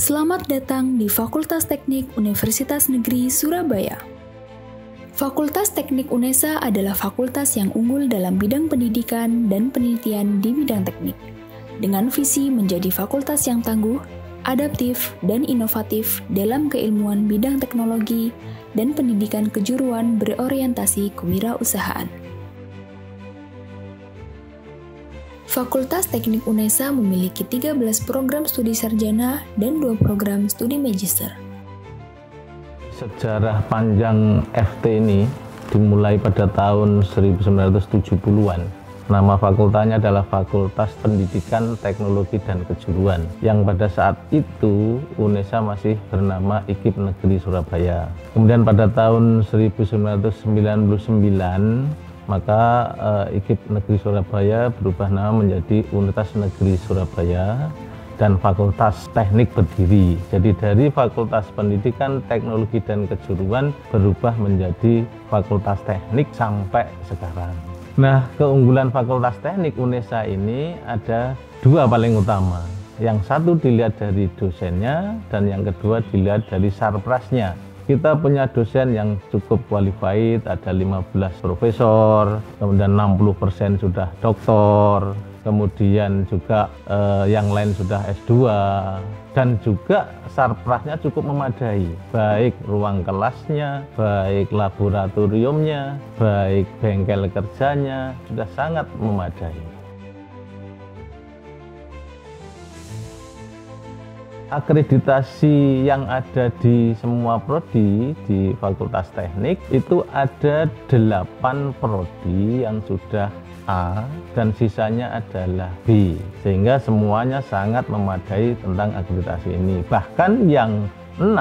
Selamat datang di Fakultas Teknik Universitas Negeri Surabaya. Fakultas Teknik UNESA adalah fakultas yang unggul dalam bidang pendidikan dan penelitian di bidang teknik, dengan visi menjadi fakultas yang tangguh, adaptif, dan inovatif dalam keilmuan bidang teknologi dan pendidikan kejuruan berorientasi kewirausahaan. Fakultas Teknik UNESA memiliki 13 program studi sarjana dan 2 program studi magister. Sejarah panjang FT ini dimulai pada tahun 1970-an. Nama fakultasnya adalah Fakultas Pendidikan, Teknologi, dan Kejuruan, yang pada saat itu UNESA masih bernama IKIP Negeri Surabaya. Kemudian pada tahun 1999, maka IKIP Negeri Surabaya berubah nama menjadi Universitas Negeri Surabaya dan Fakultas Teknik berdiri. Jadi dari Fakultas Pendidikan, Teknologi, dan Kejuruan berubah menjadi Fakultas Teknik sampai sekarang. Nah, keunggulan Fakultas Teknik UNESA ini ada 2 paling utama. Yang satu dilihat dari dosennya dan yang kedua dilihat dari sarprasnya. Kita punya dosen yang cukup qualified, ada 15 profesor, kemudian 60% sudah doktor, kemudian juga yang lain sudah S2, dan juga sarprasnya cukup memadai, baik ruang kelasnya, baik laboratoriumnya, baik bengkel kerjanya, sudah sangat memadai. Akreditasi yang ada di semua prodi di Fakultas Teknik itu ada 8 prodi yang sudah A dan sisanya adalah B, sehingga semuanya sangat memadai tentang akreditasi ini. Bahkan yang 6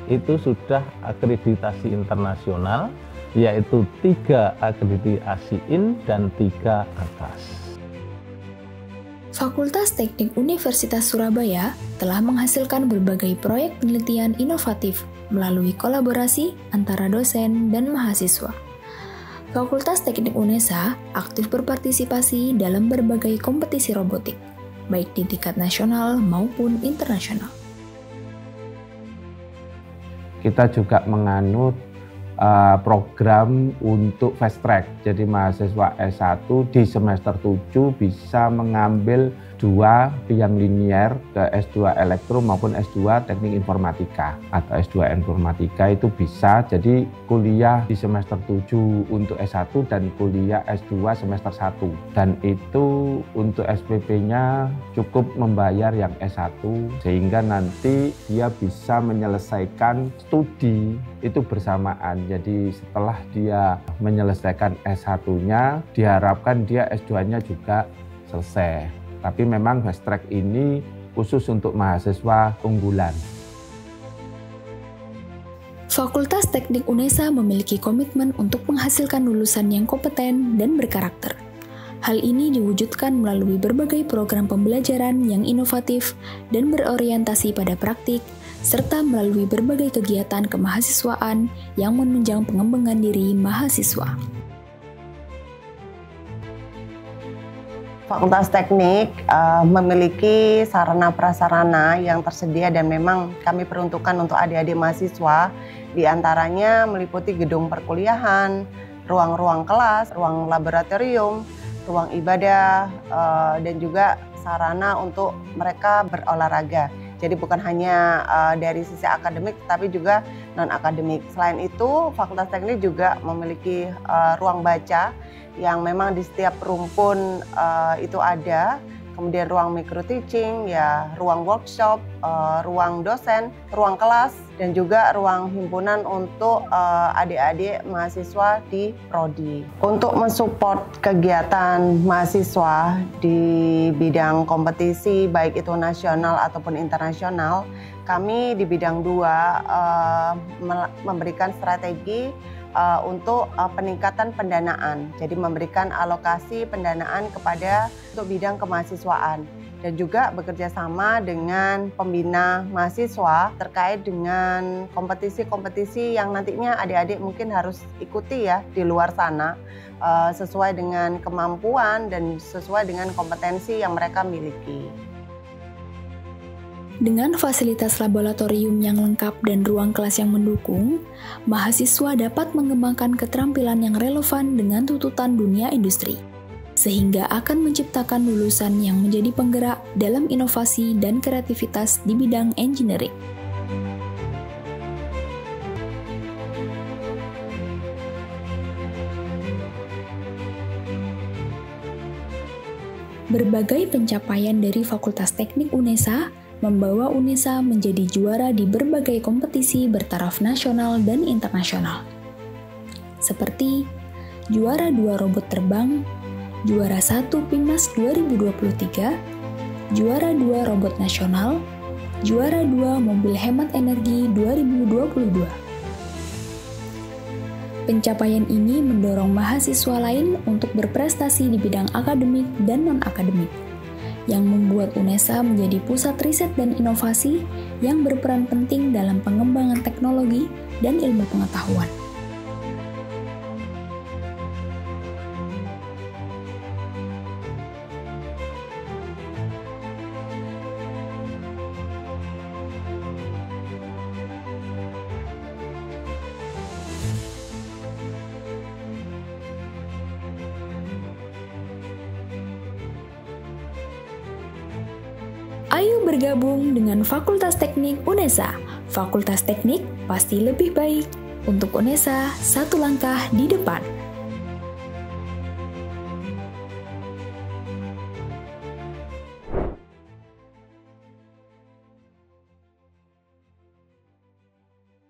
itu sudah akreditasi internasional, yaitu 3 akreditasi in dan 3 atas. Fakultas Teknik Universitas Surabaya telah menghasilkan berbagai proyek penelitian inovatif melalui kolaborasi antara dosen dan mahasiswa. Fakultas Teknik UNESA aktif berpartisipasi dalam berbagai kompetisi robotik, baik di tingkat nasional maupun internasional. Kita juga menganut program untuk fast track. Jadi mahasiswa S1 di semester 7 bisa mengambil 2 yang linier ke S2 Elektro maupun S2 Teknik Informatika atau S2 Informatika itu bisa. Jadi kuliah di semester 7 untuk S1 dan kuliah S2 semester 1. Dan itu untuk SPP-nya cukup membayar yang S1 sehingga nanti dia bisa menyelesaikan studi itu bersamaan. Jadi setelah dia menyelesaikan S1-nya, diharapkan dia S2-nya juga selesai. Tapi memang fast track ini khusus untuk mahasiswa unggulan. Fakultas Teknik UNESA memiliki komitmen untuk menghasilkan lulusan yang kompeten dan berkarakter. Hal ini diwujudkan melalui berbagai program pembelajaran yang inovatif dan berorientasi pada praktik, serta melalui berbagai kegiatan kemahasiswaan yang menunjang pengembangan diri mahasiswa. Fakultas Teknik memiliki sarana-prasarana yang tersedia dan memang kami peruntukkan untuk adik-adik mahasiswa, diantaranya meliputi gedung perkuliahan, ruang-ruang kelas, ruang laboratorium, ruang ibadah, dan juga sarana untuk mereka berolahraga. Jadi bukan hanya dari sisi akademik, tapi juga non-akademik. Selain itu, Fakultas Teknik juga memiliki ruang baca yang memang di setiap rumpun itu ada. Kemudian ruang micro teaching, ya, ruang workshop, ruang dosen, ruang kelas, dan juga ruang himpunan untuk adik-adik mahasiswa di prodi. Untuk mensupport kegiatan mahasiswa di bidang kompetisi, baik itu nasional ataupun internasional, kami di bidang 2 memberikan strategi untuk peningkatan pendanaan. Jadi memberikan alokasi pendanaan kepada untuk bidang kemahasiswaan dan juga bekerja sama dengan pembina mahasiswa terkait dengan kompetisi-kompetisi yang nantinya adik-adik mungkin harus ikuti ya di luar sana sesuai dengan kemampuan dan sesuai dengan kompetensi yang mereka miliki. Dengan fasilitas laboratorium yang lengkap dan ruang kelas yang mendukung, mahasiswa dapat mengembangkan keterampilan yang relevan dengan tuntutan dunia industri, sehingga akan menciptakan lulusan yang menjadi penggerak dalam inovasi dan kreativitas di bidang engineering. Berbagai pencapaian dari Fakultas Teknik UNESA membawa UNESA menjadi juara di berbagai kompetisi bertaraf nasional dan internasional. Seperti juara 2 robot terbang, juara 1 PIMNAS 2023, juara 2 robot nasional, juara 2 mobil hemat energi 2022. Pencapaian ini mendorong mahasiswa lain untuk berprestasi di bidang akademik dan non-akademik, yang membuat UNESA menjadi pusat riset dan inovasi yang berperan penting dalam pengembangan teknologi dan ilmu pengetahuan. Ayo bergabung dengan Fakultas Teknik UNESA. Fakultas Teknik pasti lebih baik. Untuk UNESA, satu langkah di depan.